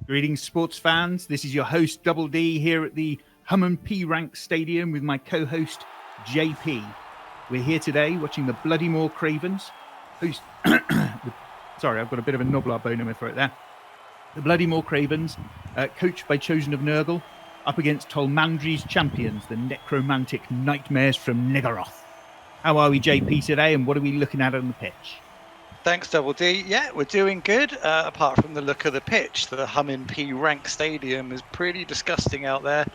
Greetings, sports fans. This is your host, Double D, here at the P Rank Stadium with my co-host, JP. We're here today watching the Bloody-maw Cravens. Sorry, I've got a bit of a knobbler bone in my throat there. The Bloody-maw Cravens, coached by Chosen of Nurgle, up against Tolmandary's champions, the necromantic nightmares from Nigoroth. How are we, JP, today, and what are we looking at on the pitch? Thanks, Double D. Yeah, we're doing good, apart from the look of the pitch. The P Rank Stadium is pretty disgusting out there.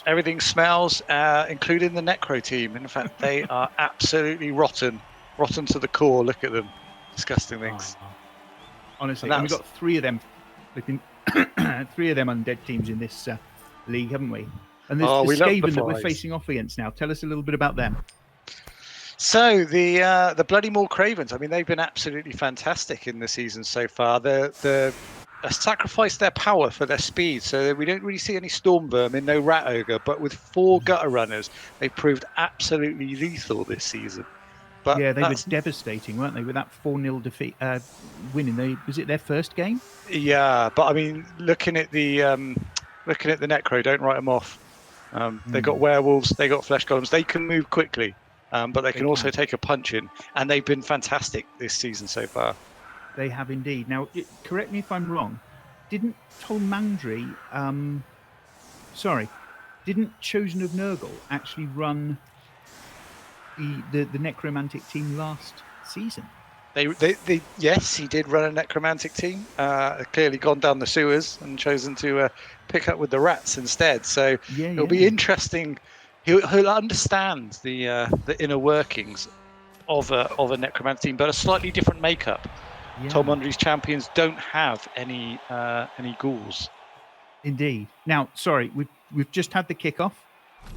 Everything smells, including the Necro team. In fact, they are absolutely rotten to the core. Look at them. Disgusting things. Oh. Honestly, and we've got three of them undead teams in this league, haven't we? And there's the Skaven that we're facing off against now. Tell us a little bit about them. So the Bloody-maw Cravens, I mean, they've been absolutely fantastic in the season so far. They're sacrificed their power for their speed, so we don't really see any storm vermin, no rat ogre, but with 4 gutter runners, they proved absolutely lethal this season. But yeah, they were devastating, weren't they, with that 4-0 defeat, winning? Was it their first game? Yeah, but I mean, looking at the Necro, don't write them off. They got werewolves, they got flesh golems, they can move quickly. But they can also take a punch in, and they've been fantastic this season so far. They have indeed. Now, correct me if I'm wrong. Didn't Tolmandary, didn't Chosen of Nurgle actually run the necromantic team last season? Yes, he did run a necromantic team. Clearly gone down the sewers and chosen to pick up with the rats instead. So it'll be interesting. He'll understand the inner workings of a necromancer team, but a slightly different makeup. Yeah. Tolmandary's champions don't have any ghouls. Indeed. Now, sorry, we've just had the kickoff,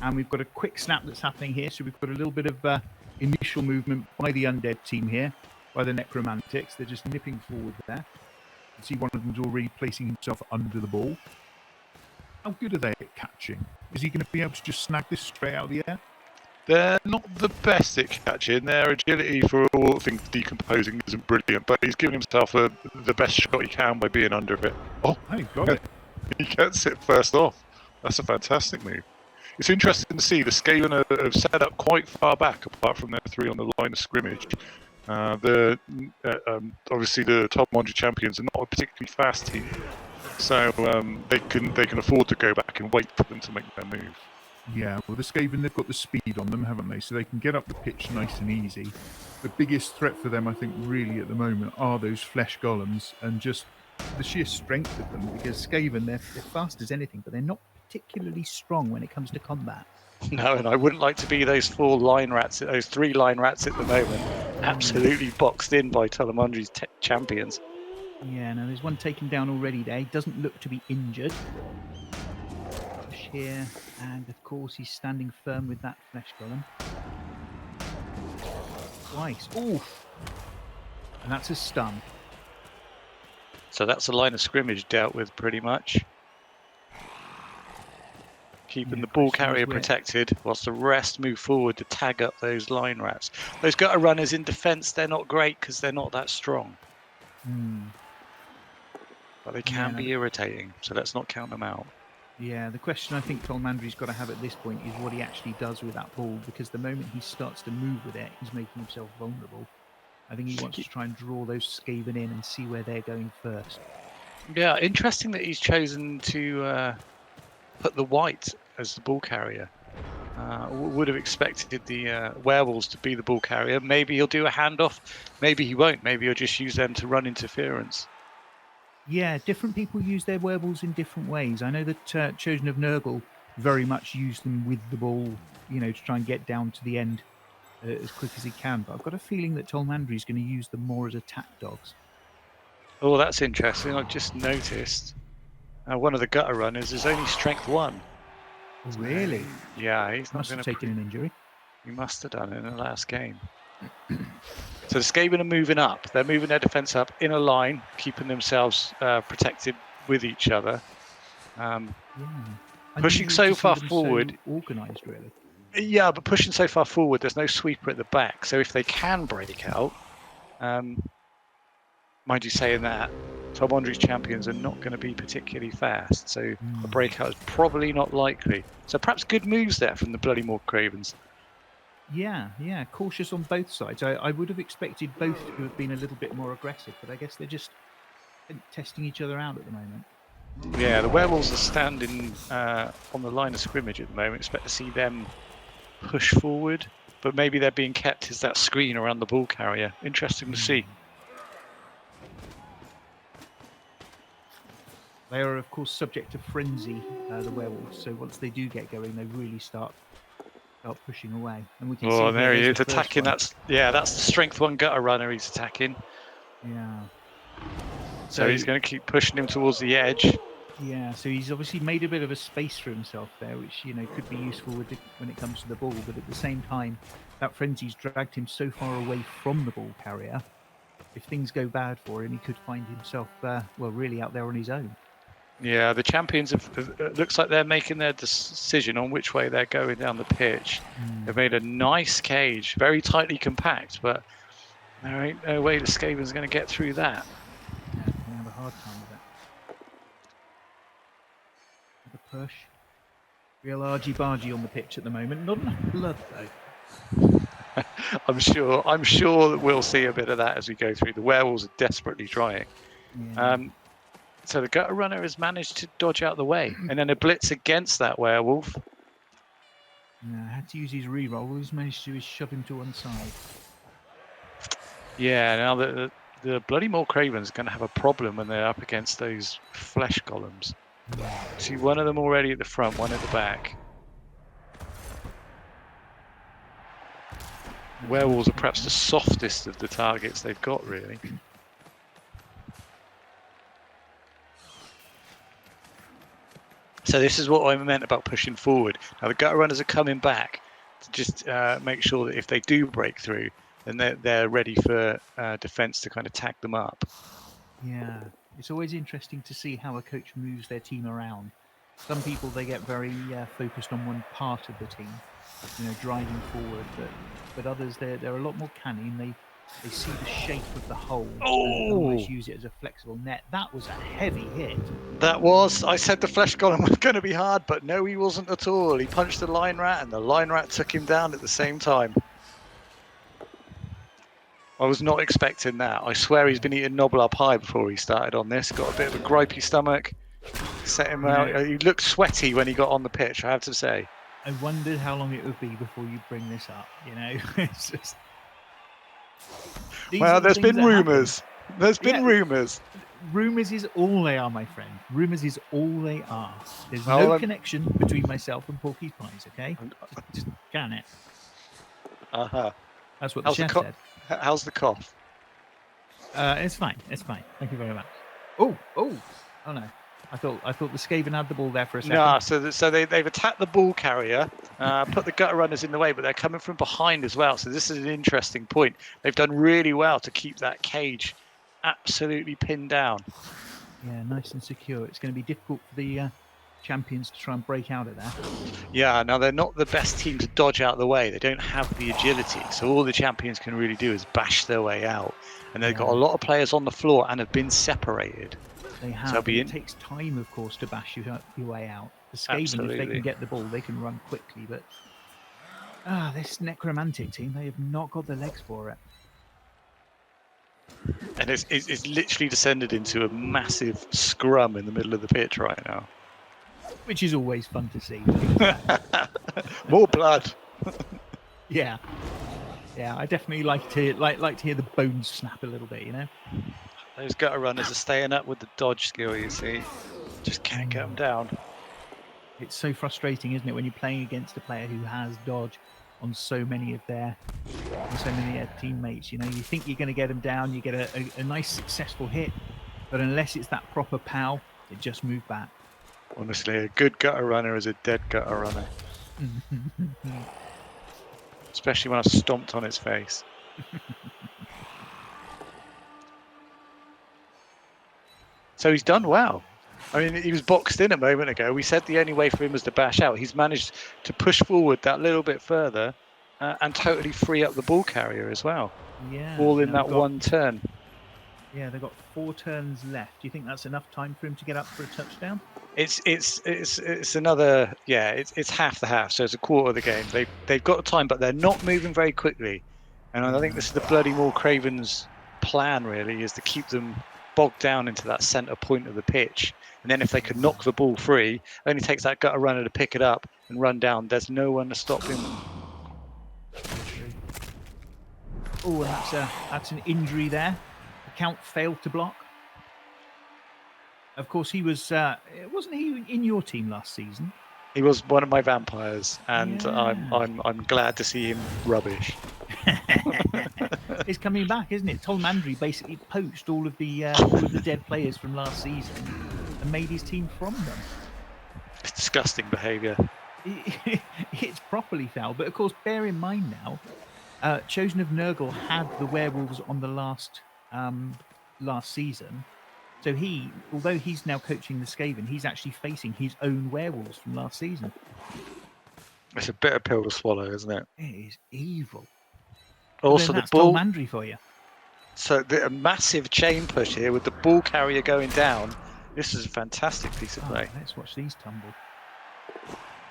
and we've got a quick snap that's happening here. So we've got a little bit of initial movement by the undead team here, by the necromantics. They're just nipping forward there. You can see one of them's already placing himself under the ball. How good are they at catching? Is he going to be able to just snag this straight out of the air? They're not the best at catching. Their agility for all things decomposing isn't brilliant, but he's giving himself the best shot he can by being under it. Oh, he got it. He gets it first off. That's a fantastic move. It's interesting to see the Skaven have set up quite far back, apart from their 3 on the line of scrimmage. Obviously, the Tolmandary champions are not a particularly fast team. So they can afford to go back and wait for them to make their move. Yeah, well, the Skaven, they've got the speed on them, haven't they? So they can get up the pitch nice and easy. The biggest threat for them, I think, really at the moment are those flesh golems and just the sheer strength of them. Because Skaven, they're fast as anything, but they're not particularly strong when it comes to combat. No, and I wouldn't like to be those 3 line rats at the moment. Absolutely boxed in by Tolmandary's champions. Yeah, no, there's one taken down already there. He doesn't look to be injured. Push here, and of course he's standing firm with that flesh golem. Twice. Oof! And that's a stun. So that's a line of scrimmage dealt with pretty much. Keeping the ball carrier protected whilst the rest move forward to tag up those line rats. Those gutter runners in defence, they're not great because they're not that strong. But they can be irritating, so let's not count them out. Yeah, the question I think Tolmandary's got to have at this point is what he actually does with that ball, because the moment he starts to move with it, he's making himself vulnerable. I think he wants to try and draw those Skaven in and see where they're going first. Yeah, interesting that he's chosen to put the white as the ball carrier. Would have expected the werewolves to be the ball carrier. Maybe he'll do a handoff, maybe he won't. Maybe he'll just use them to run interference. Yeah, different people use their werewolves in different ways. I know that Chosen of Nurgle very much use them with the ball, to try and get down to the end as quick as he can. But I've got a feeling that Tolmandary is going to use them more as attack dogs. Oh, that's interesting. I've just noticed one of the gutter runners is only strength 1. Oh, really? Yeah, he's must have taken an injury. He must have done in the last game. So the Skaven are moving up. They're moving their defence up in a line, keeping themselves protected with each other. Pushing so far forward. So organised, really. Yeah, but pushing so far forward, there's no sweeper at the back. So if they can break out, mind you saying that, Tolmandary's champions are not going to be particularly fast, so a breakout is probably not likely. So perhaps good moves there from the Bloody-maw Cravens. Yeah, cautious on both sides. I would have expected both to have been a little bit more aggressive, but I guess they're just testing each other out at the moment. Yeah, the werewolves are standing on the line of scrimmage at the moment. Expect to see them push forward, but maybe they're being kept as that screen around the ball carrier. Interesting to see. They are, of course, subject to frenzy, the werewolves. So once they do get going, they really start pushing away. And we can see there he is attacking. That's the strength 1 gutter runner he's attacking. Yeah. So he's going to keep pushing him towards the edge. Yeah, so he's obviously made a bit of a space for himself there, which could be useful when it comes to the ball. But at the same time, that frenzy's dragged him so far away from the ball carrier. If things go bad for him, he could find himself really out there on his own. Yeah, the champions looks like they're making their decision on which way they're going down the pitch. They've made a nice cage, very tightly compact, but there ain't no way the Skaven's going to get through that. Yeah, they're going to have a hard time with it. The push. Real argy-bargy on the pitch at the moment. Not enough blood, though. I'm sure that we'll see a bit of that as we go through. The werewolves are desperately trying. Yeah. So the gutter runner has managed to dodge out the way, and then a blitz against that werewolf. Had to use his reroll. All he's managed to do is shove him to one side. Yeah, now the Bloody-maw Cravens are going to have a problem when they're up against those flesh golems. See one of them already at the front, one at the back. Werewolves are perhaps the softest of the targets they've got, really. So this is what I meant about pushing forward. Now the gutter runners are coming back to just make sure that if they do break through, then they're ready for defence to kind of tag them up. Yeah, it's always interesting to see how a coach moves their team around. Some people, they get very focused on one part of the team, driving forward, but others, they're a lot more canny, and they see the shape of the hole and always use it as a flexible net. That was a heavy hit. That was. I said the flesh golem was going to be hard, but no, he wasn't at all. He punched the line rat, and the line rat took him down at the same time. I was not expecting that. I swear he's been eating Nobble Up High before he started on this. Got a bit of a gripey stomach. Set him out. He looked sweaty when he got on the pitch, I have to say. I wondered how long it would be before you bring this up. It's just... Well, there's been rumours. There's been rumours. Rumours is all they are, my friend. Rumours is all they are. There's no connection between myself and Porky's Pies, okay? Just can it. Uh-huh. That's what the chef said. How's the cough? It's fine. It's fine. Thank you very much. Oh no. I thought the Skaven had the ball there for a second. No, so they've attacked the ball carrier, put the gutter runners in the way, but they're coming from behind as well. So this is an interesting point. They've done really well to keep that cage absolutely pinned down. Yeah, nice and secure. It's going to be difficult for the champions to try and break out of there. Yeah, now they're not the best team to dodge out the way. They don't have the agility. So all the champions can really do is bash their way out. And they've got a lot of players on the floor and have been separated. They have. So it takes time, of course, to bash your way out. The Skaven, if they can get the ball, they can run quickly. But this Necromantic team, they have not got the legs for it. And it's literally descended into a massive scrum in the middle of the pitch right now. Which is always fun to see. More blood. Yeah, I definitely like to hear the bones snap a little bit, Those gutter runners are staying up with the dodge skill, you see. Just can't get them down. It's so frustrating, isn't it, when you're playing against a player who has dodge on so many of their teammates. You think you're going to get them down, you get a nice successful hit, but unless it's that proper pow, it just moved back. Honestly, a good gutter runner is a dead gutter runner. Especially when I stomped on its face. So he's done well. I mean, he was boxed in a moment ago. We said the only way for him was to bash out. He's managed to push forward that little bit further and totally free up the ball carrier as well. Yeah. All in that one turn. Yeah, they've got 4 turns left. Do you think that's enough time for him to get up for a touchdown? It's another it's half the half, so it's a quarter of the game. They've got time, but they're not moving very quickly. And I think this is the Bloody-maw Cravens' plan really, is to keep them bogged down into that centre point of the pitch. And then if they could knock the ball free, it only takes that gutter runner to pick it up and run down. There's no one to stop him. Oh, that's an injury there. The Count failed to block. Of course, he was. Wasn't he in your team last season? He was one of my vampires, and Yeah. I'm glad to see him rubbish. It's coming back, isn't it? Tolmandary basically poached all of the dead players from last season and made his team from them. It's disgusting behaviour. It's properly foul. But of course, bear in mind now, Chosen of Nurgle had the werewolves on the last season. So although he's now coaching the Skaven, he's actually facing his own werewolves from last season. It's a bitter pill to swallow, isn't it? It is evil. Also, that's the ball. Tolmandary for you. So a massive chain push here with the ball carrier going down. This is a fantastic piece of play. Let's watch these tumble.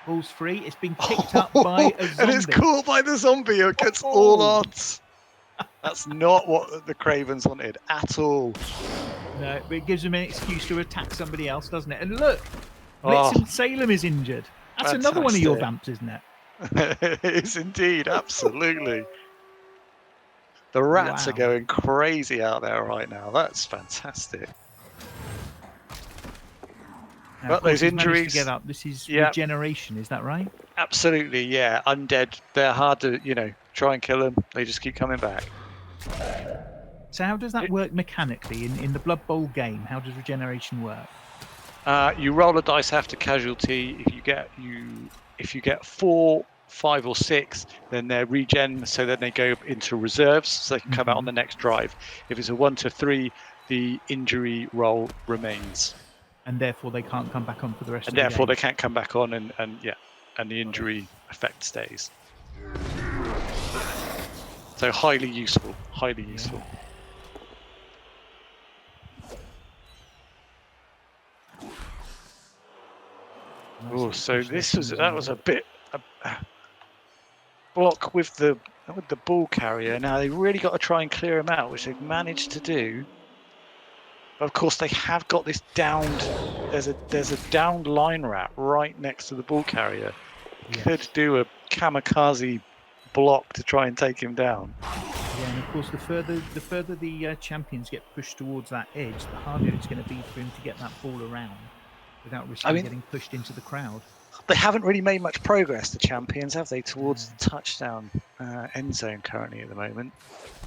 Ball's free. It's been picked up by a zombie. And it's caught by the zombie against all odds. That's not what the Cravens wanted at all. No, but it gives them an excuse to attack somebody else, doesn't it? And look, Blitzen Salem is injured. That's another one of your vamps, isn't it? It is indeed, absolutely. The rats are going crazy out there right now. That's fantastic. Now, but those injuries to get up. This is regeneration, is that right? Absolutely, yeah. Undead. They're hard to, try and kill them. They just keep coming back. So how does that work mechanically in the Bloodbowl game? How does regeneration work? You roll a dice after casualty. If you get 4, 5, or 6, then they're regen. So then they go into reserves, so they can come out on the next drive. If it's a 1 to 3, the injury roll remains, and therefore they can't come back on for the rest. And of the therefore game. they can't come back on, and the injury effect stays. So highly useful. Highly useful. Oh, so that was a bit block with the ball carrier. Now they've really got to try and clear him out, which they've managed to do. But of course, they have got this downed. There's a downed line rat right next to the ball carrier. Could do a kamikaze block to try and take him down. Yeah, and of course, the further the champions get pushed towards that edge, the harder it's going to be for him to get that ball around without risking getting pushed into the crowd. They haven't really made much progress, the champions, have they, towards the touchdown end zone currently at the moment.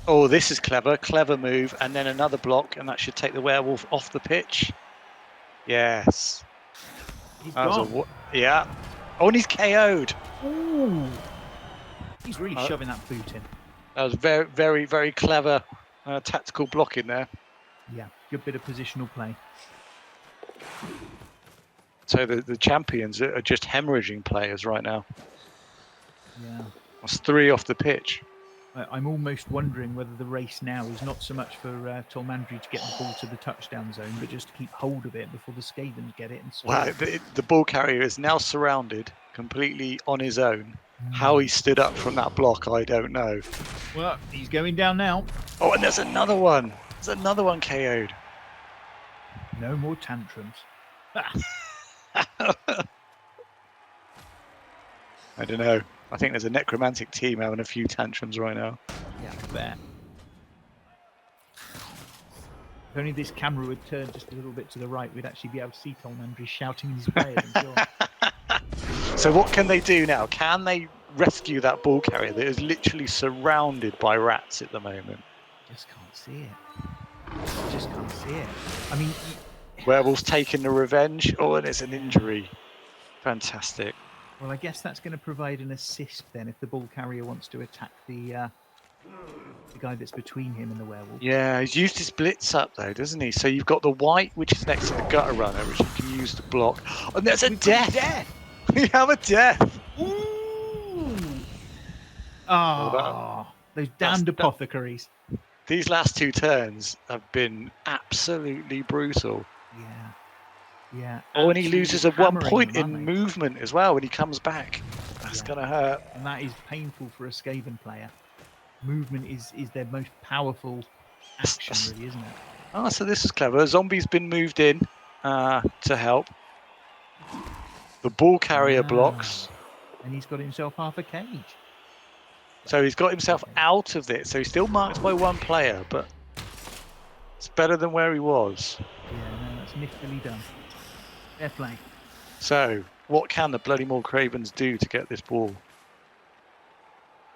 Oh, this is clever. Clever move. And then another block, and that should take the werewolf off the pitch. Yes. He's gone. Yeah. Oh, and he's KO'd. Ooh. He's really shoving that boot in. That was very, very, very clever tactical blocking there. Yeah, good bit of positional play. So the champions are just hemorrhaging players right now. Yeah. That's 3 off the pitch. I'm almost wondering whether the race now is not so much for Tolmandary to get the ball to the touchdown zone, but just to keep hold of it before the Skavens get it. And the ball carrier is now surrounded completely on his own. How he stood up from that block, I don't know. Well, he's going down now. Oh, and there's another one. There's another one KO'd. No more tantrums. I don't know. I think there's a necromantic team having a few tantrums right now. Yeah, I bet. If only this camera would turn just a little bit to the right, we'd actually be able to see Tolmandary shouting in his way. So what can they do now? Can they rescue that ball carrier that is literally surrounded by rats at the moment? Just can't see it. Just can't see it. I mean... Werewolves taking the revenge. Oh, and it's an injury. Fantastic. Well, I guess that's going to provide an assist then if the ball carrier wants to attack the guy that's between him and the werewolf. Yeah, he's used his blitz up though, doesn't he? So you've got the white, which is next to the gutter runner, which you can use to block. And there's a death! We have a death! Ooh! Oh, those damned apothecaries. these last 2 turns have been absolutely brutal. Yeah. Oh, and he loses at 1 point them, in movement as well when he comes back. That's gonna hurt. And that is painful for a Skaven player. Movement is their most powerful action, really, isn't it? Oh, so this is clever. A zombie's been moved in to help. The ball carrier blocks. And he's got himself half a cage. So he's got himself out of it. So he's still marked by 1 player, but it's better than where he was. Yeah, no, that's niftily done. Fair play. So, what can the Bloody-maw Cravens do to get this ball?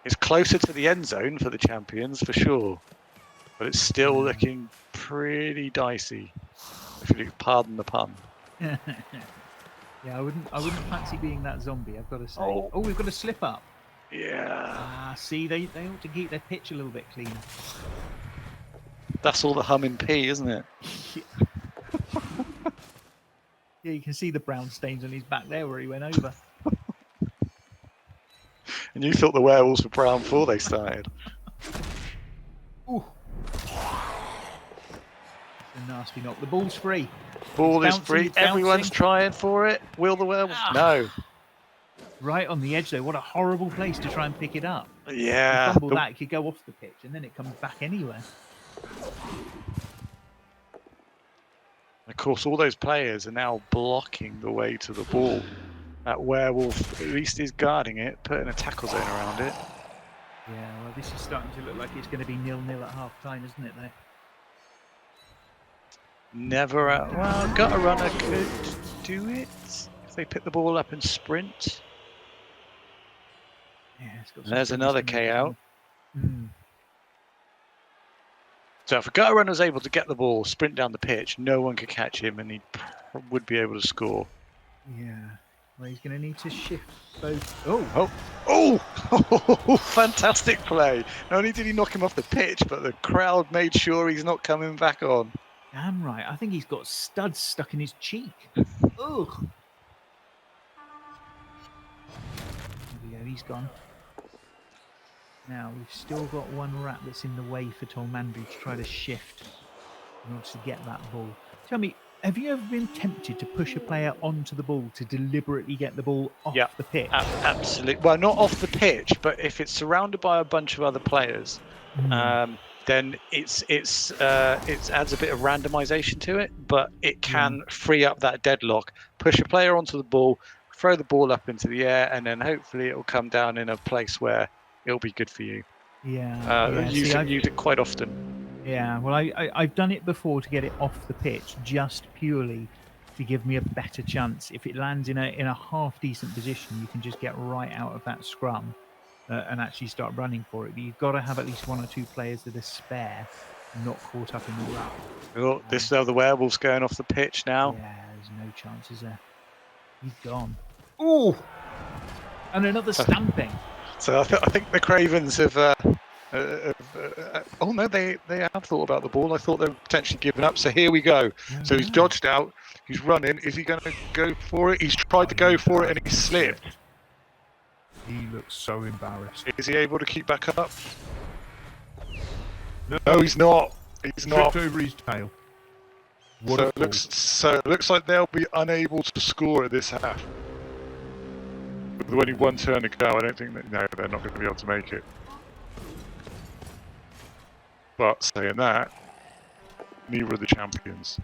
It's closer to the end zone for the champions, for sure. But it's still looking pretty dicey, if you pardon the pun. Yeah, I wouldn't fancy being that zombie, I've got to say. Oh, we've got a slip up. Yeah. See, they ought to keep their pitch a little bit cleaner. That's all the humming pea, isn't it? Yeah, you can see the brown stains on his back there where he went over. And you thought the werewolves were brown before they started. Ooh. A nasty knock. The ball's free. Ball is free. Everyone's trying for it. Will the werewolves? No. Right on the edge, though. What a horrible place to try and pick it up. Yeah. Fumble that, it could go off the pitch, and then it comes back anywhere. Of course, all those players are now blocking the way to the ball. That werewolf at least is guarding it, putting a tackle zone around it. Yeah, well, this is starting to look like it's going to be 0-0 at half-time, isn't it, though? Never out. Well, gutter runner could do it if they pick the ball up and sprint. Yeah, it's got There's another K out. Mm. So if a gutter runner was able to get the ball, sprint down the pitch, no one could catch him, and he would be able to score. Yeah. Well, he's going to need to shift both. Oh, fantastic play. Not only did he knock him off the pitch, but the crowd made sure he's not coming back on. Damn right. I think he's got studs stuck in his cheek. Ugh. There we go. He's gone. Now, we've still got 1 rat that's in the way for Tolmandary to try to shift in order to get that ball. Tell me, have you ever been tempted to push a player onto the ball to deliberately get the ball off the pitch? Absolutely. Well, not off the pitch, but if it's surrounded by a bunch of other players, then it adds a bit of randomization to it, but it can free up that deadlock, push a player onto the ball, throw the ball up into the air, and then hopefully it will come down in a place where it'll be good for you. Use it quite often. Yeah, well, I've done it before to get it off the pitch, just purely to give me a better chance. If it lands in a half decent position, you can just get right out of that scrum and actually start running for it. But you've got to have at least 1 or 2 players that are spare, not caught up in the rut. Oh, this is the werewolf's going off the pitch now. Yeah, there's no chances there. He's gone. Ooh! And another stamping. So I think the Cravens have. Oh no, they have thought about the ball. I thought they were potentially giving up. So here we go. So he's dodged out. He's running. Is he going to go for it? He's tried to go for it and he slipped. He looks so embarrassed. Is he able to keep back up? No, he's not. He's not. Tripped over his tail. So it looks like they'll be unable to score at this half. With only 1 turn to go, I don't think that. No, they're not going to be able to make it. But saying that, neither are the champions.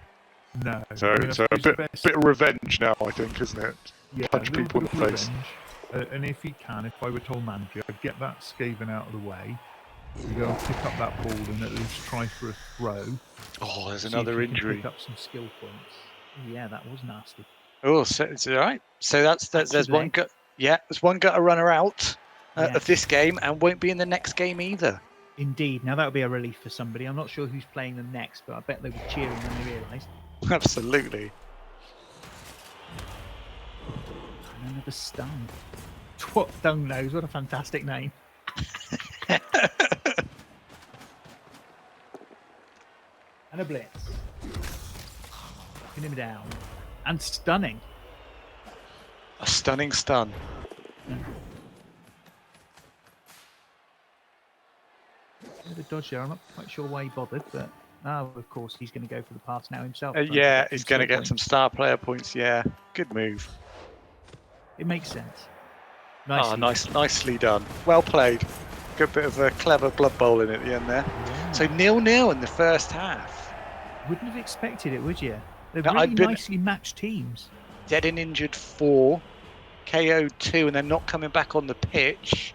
No. So a bit of revenge now, I think, isn't it? Yeah, punch people in the face. And if he can, if I were Tolmandary, I'd get that Skaven out of the way. We go and pick up that ball and at least try for a throw. Oh, there's another injury. Pick up some skill points. Yeah, that was nasty. Oh, so it's all right. So there's one gut. Yeah, there's 1 gutter runner out of this game and won't be in the next game either. Indeed. Now that would be a relief for somebody. I'm not sure who's playing them next, but I bet they were cheering when they realised. Absolutely. And another stun. Twat Dung Nose. What a fantastic name. And a blitz. Knocking him down. And stunning. A stunning stun. Bit of a dodge there. I'm not quite sure why he bothered, but of course he's going to go for the pass now himself. Yeah, he's going to get some star player points. Yeah, good move. It makes sense. Nicely done. Well played. Good bit of a clever Blood Bowl in at the end there. Yeah. So 0-0 in the first half. Wouldn't have expected it, would you? They're No, really nicely matched teams. Dead and injured 4, KO 2, and they're not coming back on the pitch.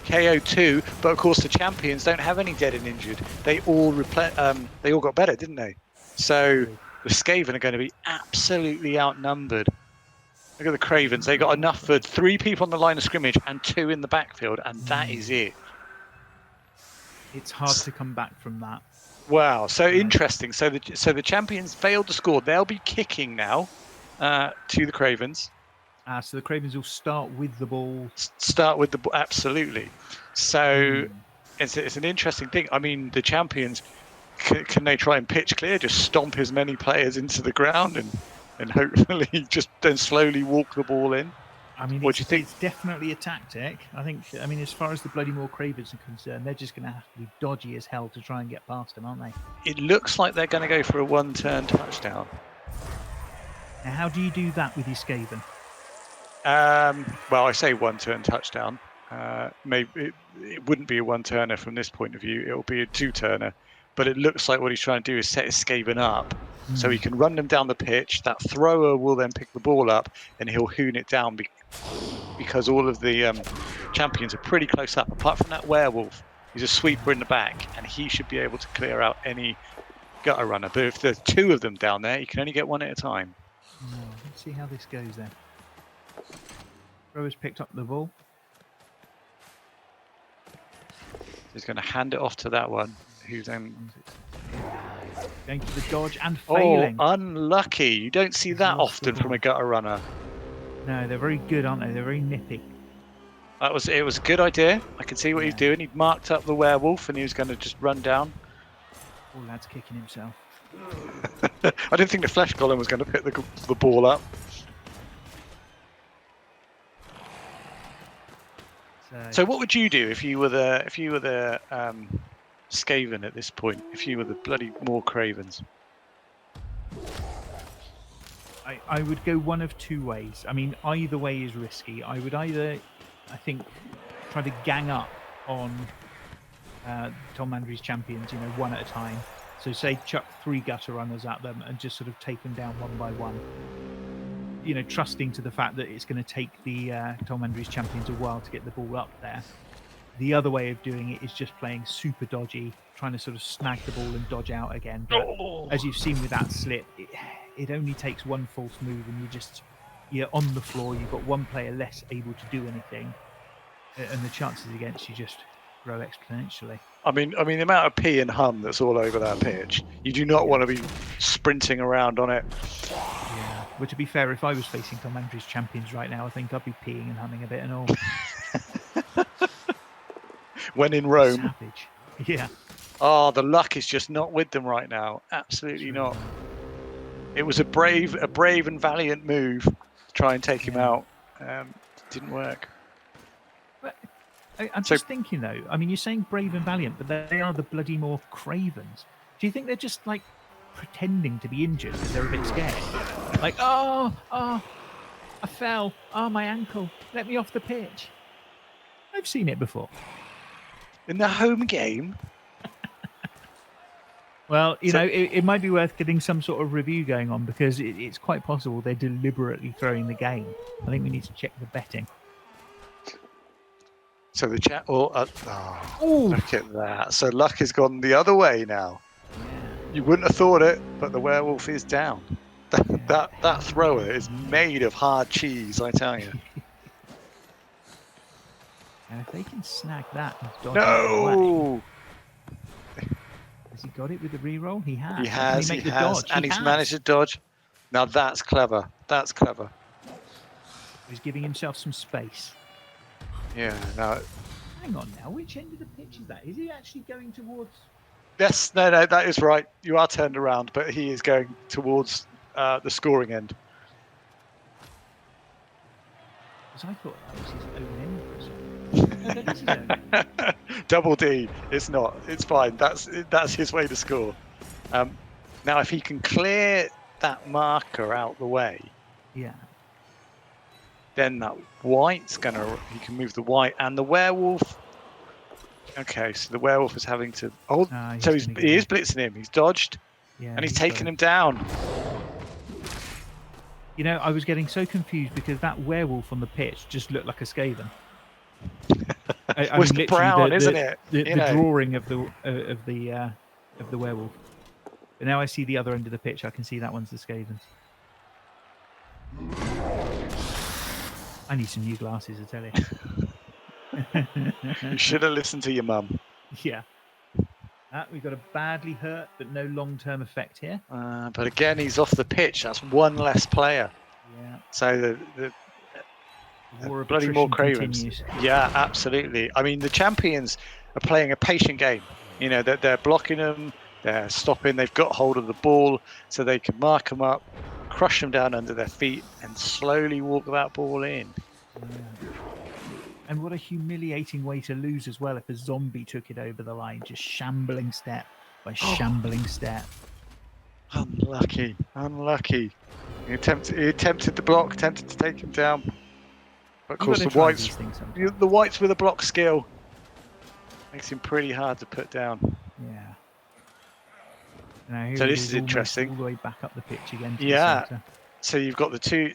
KO 2, but of course the champions don't have any dead and injured. They all got better, didn't they? So the Skaven are going to be absolutely outnumbered. Look at the Cravens. They got enough for 3 people on the line of scrimmage and 2 in the backfield, and that is it. It's hard to come back from that. Wow, so interesting. So the champions failed to score. They'll be kicking now to the Cravens. So the Cravens will start with the ball. Absolutely. So it's an interesting thing. I mean, the champions, can they try and pitch clear, just stomp as many players into the ground and hopefully just then slowly walk the ball in? I mean, what do you think? It's definitely a tactic. I think. I mean, as far as the Bloody-maw Cravens are concerned, they're just going to have to be dodgy as hell to try and get past them, aren't they? It looks like they're going to go for a one-turn touchdown. Now, how do you do that with your Skaven? Well, I say one-turn touchdown. Maybe it wouldn't be a one-turner from this point of view. It'll be a two-turner. But it looks like what he's trying to do is set his Skaven up so he can run them down the pitch. That thrower will then pick the ball up and he'll hoon it down because all of the champions are pretty close up. Apart from that werewolf, he's a sweeper in the back and he should be able to clear out any gutter runner. But if there's 2 of them down there, you can only get 1 at a time. Let's see how this goes then. Thrower's picked up the ball. He's going to hand it off to that one, who's then going to the dodge and failing. Oh, unlucky! You don't see that often from a gutter runner. No, they're very good, aren't they? They're very nippy. It was a good idea. I can see what he's doing. He'd marked up the werewolf and he was going to just run down. Poor lad's kicking himself. I didn't think the flesh golem was going to pick the ball up. So what would you do if you were the Skaven at this point? If you were the Bloody-maw Cravens? I would go one of 2 ways. I mean, either way is risky. I would either, I think, try to gang up on Tolmandary's champions, one at a time. So say chuck 3 gutter runners at them and just sort of take them down one by one. Trusting to the fact that it's going to take the Tolmandary's champions a while to get the ball up there. The other way of doing it is just playing super dodgy, trying to sort of snag the ball and dodge out again. But as you've seen with that slip, it only takes 1 false move and you're on the floor. You've got 1 player less able to do anything, and the chances against you just grow exponentially. I mean, the amount of pee and hum that's all over that pitch. You do not want to be sprinting around on it. Yeah. Well, to be fair, if I was facing Tolmandary's champions right now, I think I'd be peeing and humming a bit and all. When in Rome. Savage. Yeah. Oh, the luck is just not with them right now. Absolutely not. It was a brave and valiant move to try and take him out. Didn't work. But I'm just thinking though. I mean, you're saying brave and valiant, but they are the Bloody-maw Cravens. Do you think they're just like pretending to be injured because they're a bit scared? Like, oh, I fell. Oh, my ankle. Let me off the pitch. I've seen it before. In the home game? Well, it might be worth getting some sort of review going on because it's quite possible they're deliberately throwing the game. I think we need to check the betting. So the chat... look at that. So luck has gone the other way now. Yeah. You wouldn't have thought it, but the werewolf is down. That thrower is made of hard cheese, I tell you. And if they can snag that and dodge No! Has he got it with the reroll? He has. He has. And he's managed to dodge. Now that's clever. That's clever. He's giving himself some space. Yeah, no. Hang on now. Which end of the pitch is that? Is he actually going towards... Yes, no, that is right. You are turned around, but he is going towards the scoring end. Because I thought that was his own end for a second. that is his own. Double D. It's not. It's fine. That's his way to score. Now, if he can clear that marker out the way, Yeah. then that white's gonna. He can move the white and the werewolf. Okay, so the werewolf is having to. Oh, so he is blitzing him. He's dodged, and he's taking him down. You know, I was getting so confused because that werewolf on the pitch just looked like a Skaven. I Was mean, the brown, isn't it? The drawing of the werewolf. But now I see the other end of the pitch. I can see that one's the Skavens. I need some new glasses, I tell you. You should have listened to your mum. Yeah. We've got a badly hurt but no long-term effect here. But again, he's off the pitch. That's one less player. Yeah. So the Bloody-maw Cravens. continues. Yeah, absolutely. I mean, the champions are playing a patient game. You know, they're blocking them, they're stopping, they've got hold of the ball so they can mark them up, crush them down under their feet, and slowly walk that ball in. Yeah. And what a humiliating way to lose as well if a zombie took it over the line, just shambling step by shambling step. Unlucky. He attempted the block, attempted to take him down. But of course, the whites with a block skill makes him pretty hard to put down. Yeah. Now, so this is interesting. All the way back up the pitch again. So you've got the two.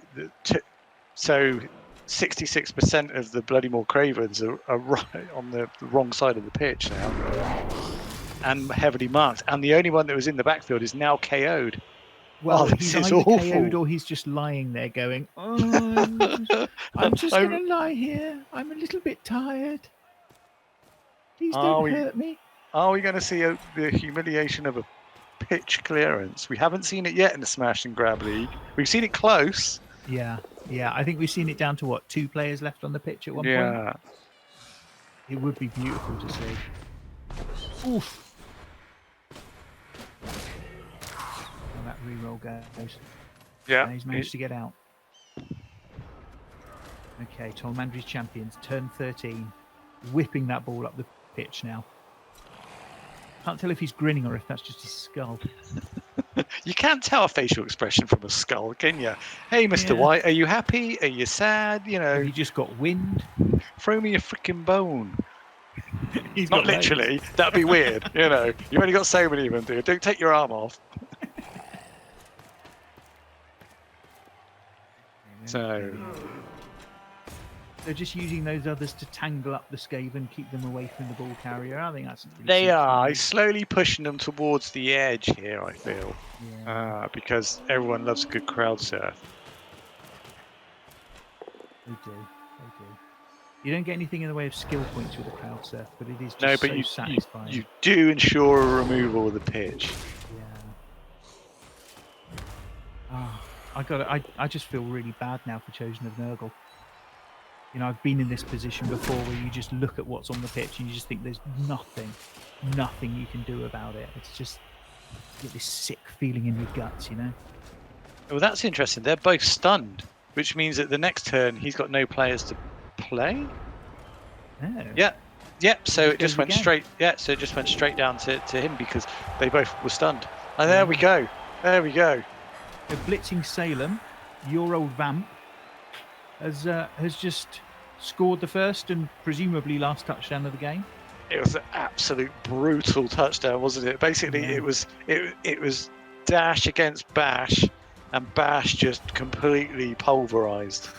So 66% of the Bloody-maw Cravens are right on the wrong side of the pitch now, and heavily marked. And the only one that was in the backfield is now KO'd. Well, this he's is either awful. KO'd or he's just lying there going, "Oh, I'm just going to lie here. I'm a little bit tired. Please don't hurt me." Are we going to see the humiliation of a pitch clearance? We haven't seen it yet in the Smash and Grab League. We've seen it close. Yeah. I think we've seen it down to what, 2 players left on the pitch at one point. It would be beautiful to see. Oof. How that reroll goes. Yeah. And he's managed to get out. Okay, Tolmandary's champions, turn 13, whipping that ball up the pitch now. Can't tell if he's grinning or if that's just his skull. You can't tell a facial expression from a skull, can you? Hey, Mr. White, are you happy? Are you sad? You know, have you just got wind? Throw me a freaking bone. He's not literally. Legs. That'd be weird. You know, you've only got so many of them, dude. Don't take your arm off. So they're just using those others to tangle up the Skaven, keep them away from the ball carrier. I think that's really they are. He's slowly pushing them towards the edge here, I feel. Because everyone loves a good crowd surf. They do. You don't get anything in the way of skill points with a crowd surf, but it is just so satisfying. You do ensure a removal of the pitch. I just feel really bad now for Chosen of Nurgle. You know, I've been in this position before where you just look at what's on the pitch and you just think there's nothing you can do about it. It's just, you get this sick feeling in your guts, you know? Well, that's interesting. They're both stunned, which means that the next turn he's got no players to play. Oh. Yeah. So it just went straight. Yeah. So it just went straight down to him because they both were stunned. And there we go. So blitzing Salem, your old vamp, has just scored the first and presumably last touchdown of the game. It was an absolute brutal touchdown, wasn't it? Basically, it was Dash against Bash, and Bash just completely pulverized.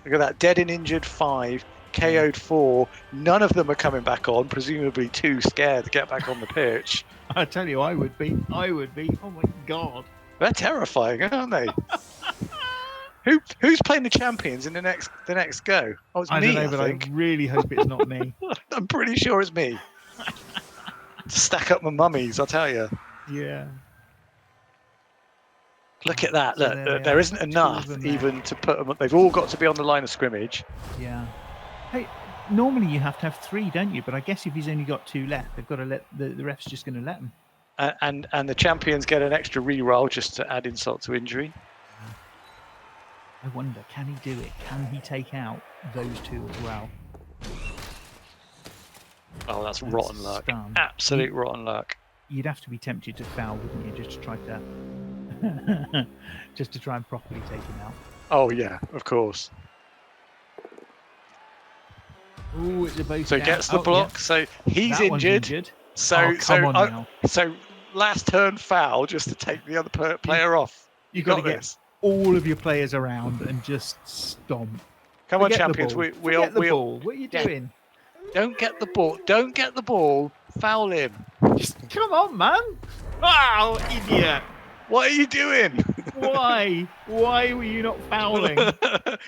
Look at that, dead and injured 5, KO'd 4. None of them are coming back on, presumably too scared to get back on the pitch. I tell you, I would be. Oh my god. They're terrifying, aren't they? Who's playing the champions in the next go? Oh, it's me. I don't know, but I really hope it's not me. I'm pretty sure it's me. Stack up my mummies, I'll tell you. Yeah. Look at that. Look, there isn't enough even to put them. They've all got to be on the line of scrimmage. Yeah. Hey, normally you have to have 3, don't you? But I guess if he's only got 2 left, they've got to let the ref's just going to let them. And the champions get an extra re-roll just to add insult to injury. I wonder, can he do it? Can he take out those 2 as well? Oh, that's rotten luck. Scum. Absolute rotten luck. You'd have to be tempted to foul, wouldn't you, just to try to and properly take him out. Oh yeah, of course. Oh, it's a base. So he gets the block. Yeah. So he's injured. So last turn foul just to take the other player off. You got to get all of your players around and just stomp. Come on, champions. Forget the ball. What are you doing? Don't get the ball. Don't get the ball. Foul him. Just come on, man. Oh, idiot. What are you doing? Why? Why were you not fouling?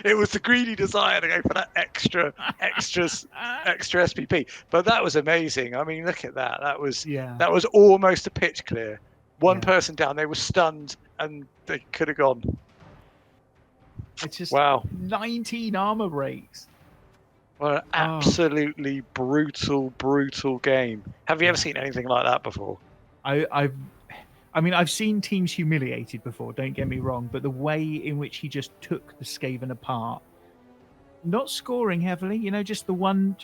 It was the greedy desire to go for that extra SPP. But that was amazing. I mean, look at that. That was almost a pitch clear. One person down. They were stunned and they could have gone. It's just 19 armor breaks. Well, an absolutely brutal game. Have you ever seen anything like that before? I've seen teams humiliated before, don't get me wrong, but the way in which he just took the Skaven apart, not scoring heavily, just the one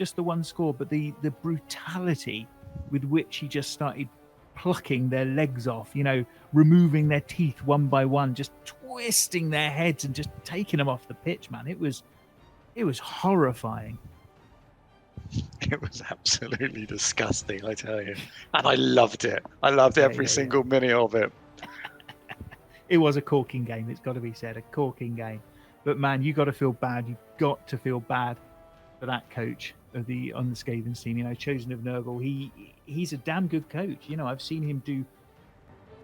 score, but the brutality with which he just started plucking their legs off, removing their teeth one by one, just twisting their heads and just taking them off the pitch, man. It was horrifying. It was absolutely disgusting, I tell you. And I loved it. I loved every single minute of it. It was a corking game, it's got to be said, a corking game. But man, you got to feel bad. You've got to feel bad for that coach on the Skaven team. Chosen of Nurgle. He's a damn good coach. I've seen him do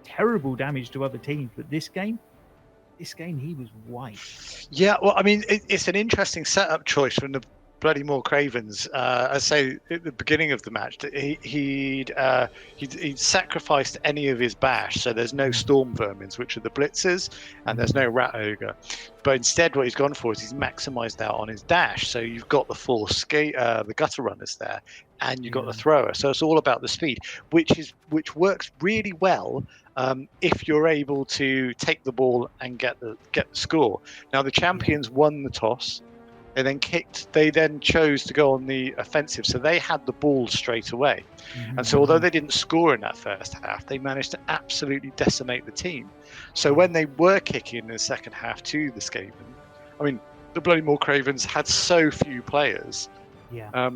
terrible damage to other teams, but this game he was white. Yeah, well, I mean, it's an interesting setup choice from the Bloody-maw Cravens. I say at the beginning of the match that he'd sacrificed any of his bash, so there's no storm vermins, which are the blitzers, and there's no rat ogre. But instead, what he's gone for is he's maximised out on his dash. So you've got the four the gutter runners there, and you've got the thrower. So it's all about the speed, which works really well if you're able to take the ball and get the score. Now the champions won the toss. They then chose to go on the offensive, so they had the ball straight away. And so although they didn't score in that first half, they managed to absolutely decimate the team. So when they were kicking in the second half to the Skaven, I mean, the Bloody-maw Cravens had so few players that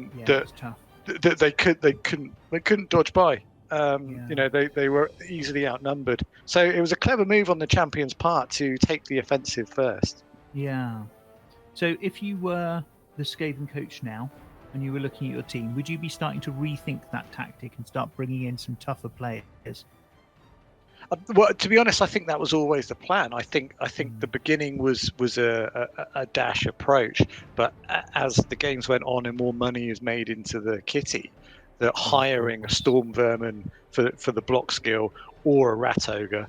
they couldn't dodge by. They were easily outnumbered. So it was a clever move on the champions' part to take the offensive first. Yeah. So if you were the Skaven coach now and you were looking at your team, would you be starting to rethink that tactic and start bringing in some tougher players? Well, to be honest, I think that was always the plan. I think the beginning was a dash approach, but as the games went on and more money is made into the kitty, that hiring a storm vermin for the block skill or a rat ogre,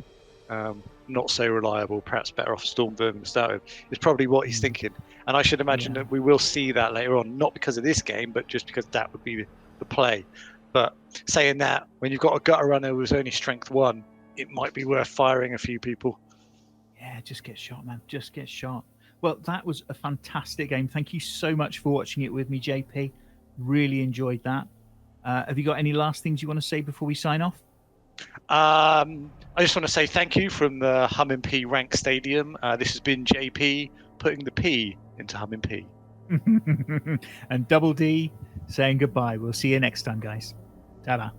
not so reliable, perhaps better off a storm vermin to start with, is probably what he's thinking. And I should imagine that we will see that later on, not because of this game, but just because that would be the play. But saying that, when you've got a gutter runner who's only strength 1, it might be worth firing a few people. Yeah, just get shot, man. Just get shot. Well, that was a fantastic game. Thank you so much for watching it with me, JP. Really enjoyed that. Have you got any last things you want to say before we sign off? I just want to say thank you from the Hummin' P Rank Stadium. This has been JP putting the P into Hummin' P. And Double D saying goodbye. We'll see you next time, guys. Ta-da.